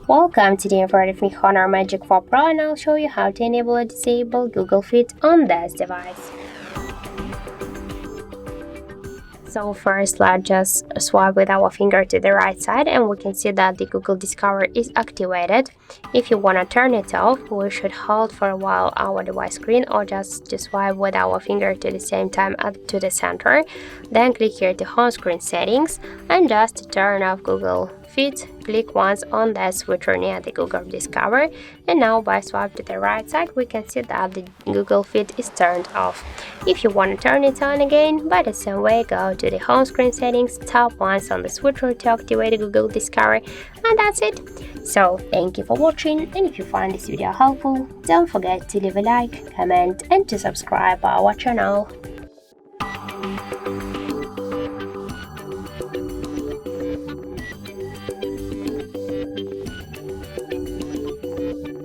Welcome, today in front of me HONOR Magic4 Pro, and I'll show you how to enable or disable Google Fit on this device. So first, let's just swipe with our finger to the right side and we can see that the Google Discover is activated. If you want to turn it off, we should hold for a while our device screen or just swipe with our finger to the same time up to the center. Then click here to home screen settings and just turn off Google Fit. Click once on the switcher near the Google Discover, and now by swipe to the right side we can see that the Google Fit is turned off. If you want to turn it on again, by the same way, go to the home screen settings, tap once on the switcher to activate the Google Discover, and that's it. So thank you for watching, and if you find this video helpful, don't forget to leave a like, comment and to subscribe our channel.